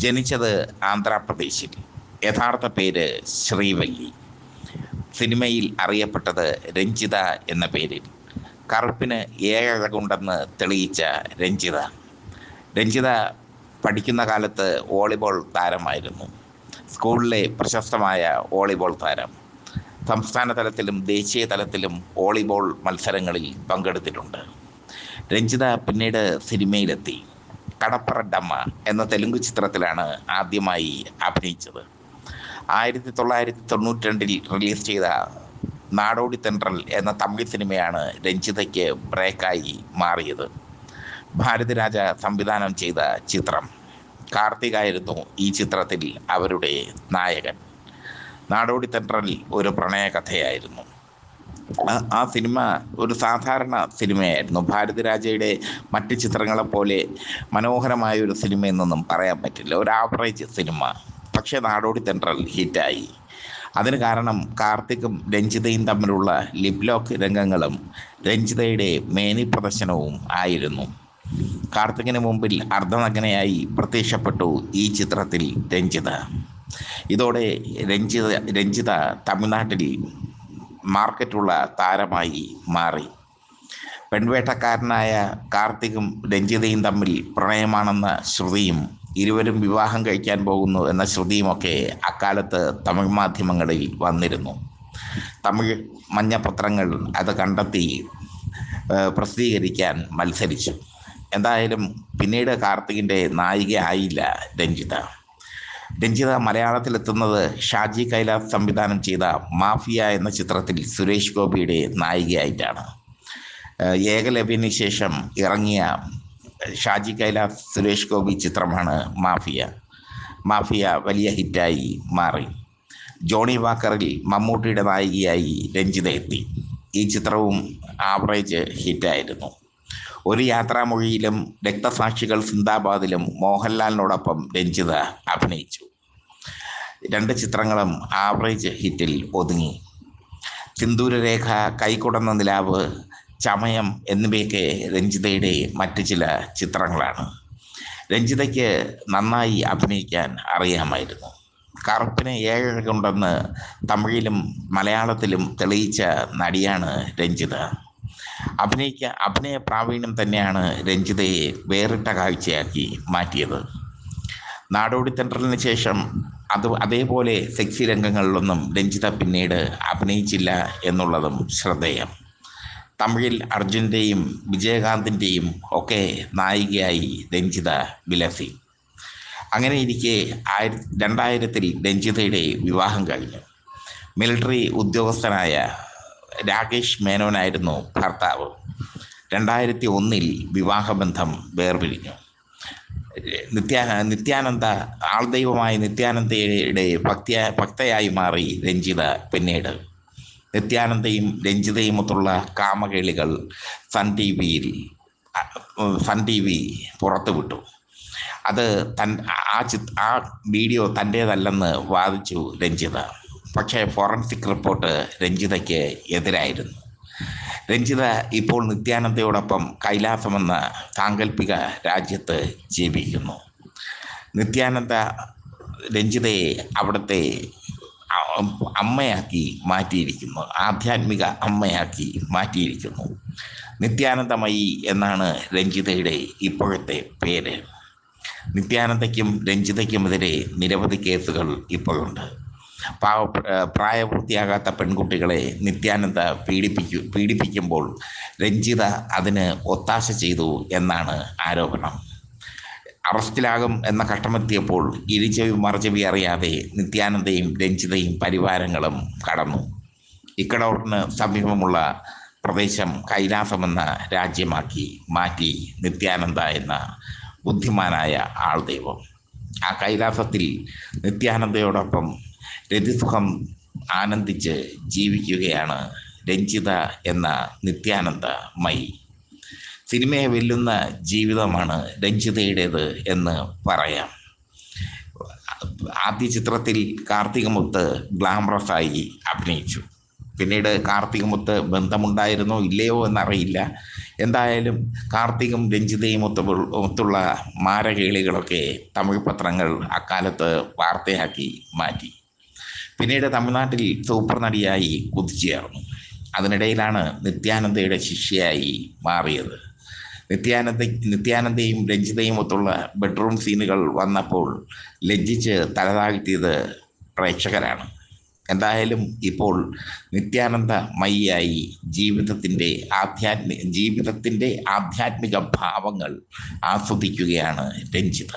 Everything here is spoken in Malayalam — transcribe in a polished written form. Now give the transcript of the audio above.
ജനിച്ചത് ആന്ധ്രാപ്രദേശിൽ. യഥാർത്ഥ പേര് ശ്രീവല്ലി. സിനിമയിൽ അറിയപ്പെട്ടത് രഞ്ജിത എന്ന പേരിൽ. കറുപ്പിന് ഏഴഴകുണ്ടെന്ന് തെളിയിച്ച രഞ്ജിത. രഞ്ജിത പഠിക്കുന്ന കാലത്ത് വോളിബോൾ താരമായിരുന്നു. സ്കൂളിലെ പ്രശസ്തമായ വോളിബോൾ താരം. സംസ്ഥാന തലത്തിലും ദേശീയ തലത്തിലും വോളിബോൾ മത്സരങ്ങളിൽ പങ്കെടുത്തിട്ടുണ്ട്. രഞ്ജിത പിന്നീട് സിനിമയിലെത്തി. കടപ്പറഡമ്മ എന്ന തെലുങ്ക് ചിത്രത്തിലാണ് ആദ്യമായി അഭിനയിച്ചത്. 1992 റിലീസ് ചെയ്ത നാടോടി തെன்றൽ എന്ന തമിഴ് സിനിമയാണ് രഞ്ജിതയ്ക്ക് ബ്രേക്കായി മാറിയത്. ഭാരതിരാജ സംവിധാനം ചെയ്ത ചിത്രം. കാർത്തികായിരുന്നു ഈ ചിത്രത്തിൽ അവരുടെ നായകൻ. നാടോടി തെன்றൽ ഒരു പ്രണയകഥയായിരുന്നു. ആ സിനിമ ഒരു സാധാരണ സിനിമയായിരുന്നു. ഭാരതിരാജയുടെ മറ്റ് ചിത്രങ്ങളെപ്പോലെ മനോഹരമായ ഒരു സിനിമ എന്നൊന്നും പറയാൻ പറ്റില്ല. ഒരു ആവറേജ് സിനിമ. പക്ഷേ നാടോടി തെன்றൽ ഹിറ്റായി. അതിന് കാരണം കാർത്തിക്കും രഞ്ജിതയും തമ്മിലുള്ള ലിപ് ലോക്ക് രംഗങ്ങളും രഞ്ജിതയുടെ മേനി പ്രദർശനവും ആയിരുന്നു. കാർത്തികിന് മുമ്പിൽ അർദ്ധനഗ്നയായി പ്രത്യക്ഷപ്പെട്ടു ഈ ചിത്രത്തിൽ രഞ്ജിത. ഇതോടെ രഞ്ജിത തമിഴ്നാട്ടിൽ മാർക്കറ്റുള്ള താരമായി മാറി. പെൺവേട്ടക്കാരനായ കാർത്തികും രഞ്ജിതയും തമ്മിൽ പ്രണയമാണെന്ന ശ്രുതിയും ഇരുവരും വിവാഹം കഴിക്കാൻ പോകുന്നു എന്ന ശ്രുതിയുമൊക്കെ അക്കാലത്ത് തമിഴ് മാധ്യമങ്ങളിൽ വന്നിരുന്നു. തമിഴ് മഞ്ഞപത്രങ്ങൾ അത് കണ്ടെത്തി പ്രസിദ്ധീകരിക്കാൻ മത്സരിച്ചു. എന്തായാലും പിന്നീട് കാർത്തികിൻ്റെ നായിക ആയില്ല രഞ്ജിത. മലയാളത്തിലെത്തുന്നത് ഷാജി കൈലാസ് സംവിധാനം ചെയ്ത മാഫിയ എന്ന ചിത്രത്തിൽ സുരേഷ് ഗോപിയുടെ നായികയായിട്ടാണ്. ഏകലവ്യന് ശേഷം ഇറങ്ങിയ ഷാജി കൈലാസ് സുരേഷ് ഗോപി ചിത്രമാണ് മാഫിയ വലിയ ഹിറ്റായി മാറി. ജോണി വാക്കറിൽ മമ്മൂട്ടിയുടെ നായികയായി രഞ്ജിത എത്തി. ഈ ചിത്രവും ആവറേജ് ഹിറ്റായിരുന്നു. ഒരു യാത്രാമൊഴിയിലും രക്തസാക്ഷികൾ സിന്ദാബാദിലും മോഹൻലാലിനോടൊപ്പം രഞ്ജിത അഭിനയിച്ചു. 2 ചിത്രങ്ങളും ആവറേജ് ഹിറ്റിൽ ഒതുങ്ങി. സിന്ദൂരരേഖ, കൈകൊടന്ന നിലാവ്, ചമയം എന്നിവയൊക്കെ രഞ്ജിതയുടെ മറ്റ് ചില ചിത്രങ്ങളാണ്. രഞ്ജിതയ്ക്ക് നന്നായി അഭിനയിക്കാൻ അറിയാമായിരുന്നു. കറുപ്പിന് ഏഴഴകുണ്ടെന്ന് തമിഴിലും മലയാളത്തിലും തെളിയിച്ച നടിയാണ് രഞ്ജിത. അഭിനയ പ്രാവീണ്യം തന്നെയാണ് രഞ്ജിതയെ വേറിട്ട കാഴ്ചയാക്കി മാറ്റിയത്. നാടോടി തെன்றലിന് ശേഷം അതേപോലെ സെക്സി രംഗങ്ങളിലൊന്നും രഞ്ജിത പിന്നീട് അഭിനയിച്ചില്ല എന്നുള്ളതും ശ്രദ്ധേയം. തമിഴിൽ അർജുൻ്റെയും വിജയകാന്തിൻ്റെയും ഒക്കെ നായികയായി രഞ്ജിത വിലസി. അങ്ങനെ ഇരിക്കെ 2000 രഞ്ജിതയുടെ വിവാഹം കഴിഞ്ഞു. മിലിറ്ററി ഉദ്യോഗസ്ഥനായ രാകേഷ് മേനോനായിരുന്നു ഭർത്താവ്. 2001 വിവാഹബന്ധം വേർപിരിഞ്ഞു. നിത്യാനന്ദ ആൾദൈവമായ നിത്യാനന്ദയുടെ ഭക്തയായി മാറി രഞ്ജിത. പിന്നീട് നിത്യാനന്ദയും രഞ്ജിതയുമൊത്തുള്ള കാമകേളികൾ സൺ ടി വി പുറത്തുവിട്ടു. അത് ആ വീഡിയോ തൻ്റേതല്ലെന്ന് വാദിച്ചു രഞ്ജിത. പക്ഷേ ഫോറൻസിക് റിപ്പോർട്ട് രഞ്ജിതയ്ക്ക് എതിരായിരുന്നു. രഞ്ജിത ഇപ്പോൾ നിത്യാനന്ദയോടൊപ്പം കൈലാസമെന്ന സാങ്കല്പിക രാജ്യത്ത് ജീവിക്കുന്നു. നിത്യാനന്ദ രഞ്ജിതയെ അവിടുത്തെ അമ്മയാക്കി മാറ്റിയിരിക്കുന്നു. ആധ്യാത്മിക അമ്മയാക്കി മാറ്റിയിരിക്കുന്നു. നിത്യാനന്ദമയി എന്നാണ് രഞ്ജിതയുടെ ഇപ്പോഴത്തെ പേര്. നിത്യാനന്ദയ്ക്കും രഞ്ജിതയ്ക്കുമെതിരെ നിരവധി കേസുകൾ ഇപ്പോഴുണ്ട്. പ്രായപൂർത്തിയാകാത്ത പെൺകുട്ടികളെ നിത്യാനന്ദ പീഡിപ്പിക്കുമ്പോൾ രഞ്ജിത അതിന് ഒത്താശ ചെയ്തു എന്നാണ് ആരോപണം. അറസ്റ്റിലാകും എന്ന ഘട്ടമെത്തിയപ്പോൾ ഇരുചെവി മറുചെവി അറിയാതെ നിത്യാനന്ദയും രഞ്ജിതയും പരിവാരങ്ങളും കടന്നു. ഇക്കഡോറിന് സമീപമുള്ള പ്രദേശം കൈലാസമെന്ന രാജ്യമാക്കി മാറ്റി നിത്യാനന്ദ എന്ന ബുദ്ധിമാനായ ആൾദൈവം. ആ കൈലാസത്തിൽ നിത്യാനന്ദയോടൊപ്പം രതിസുഖം ആനന്ദിച്ച് ജീവിക്കുകയാണ് രഞ്ജിത എന്ന നിത്യാനന്ദമയി. സിനിമയെ വെല്ലുന്ന ജീവിതമാണ് രഞ്ജിതയുടേത് എന്ന് പറയാം. ആദ്യ ചിത്രത്തിൽ കാർത്തികമൊത്ത് ഗ്ലാമറസായി അഭിനയിച്ചു. പിന്നീട് കാർത്തികമൊത്ത് ബന്ധമുണ്ടായിരുന്നോ ഇല്ലയോ എന്നറിയില്ല. എന്തായാലും കാർത്തികും രഞ്ജിതയും ഒത്തുള്ള മാരകേളികളൊക്കെ തമിഴ് പത്രങ്ങൾ അക്കാലത്ത് വാർത്തയാക്കി മാറ്റി. പിന്നീട് തമിഴ്നാട്ടിൽ സൂപ്പർ നടിയായി കുതിച്ചുയർന്നു. അതിനിടയിലാണ് നിത്യാനന്ദയുടെ ശിഷ്യയായി മാറിയത്. നിത്യാനന്ദയും രഞ്ജിതയും ഒത്തുള്ള ബെഡ്റൂം സീനുകൾ വന്നപ്പോൾ ലജ്ജിച്ച് തലതാഴ്ത്തിയത് പ്രേക്ഷകരാണ്. എന്തായാലും ഇപ്പോൾ നിത്യാനന്ദ മയിയായി ജീവിതത്തിൻ്റെ ആധ്യാത്മിക ഭാവങ്ങൾ ആസ്വദിക്കുകയാണ് രഞ്ജിത.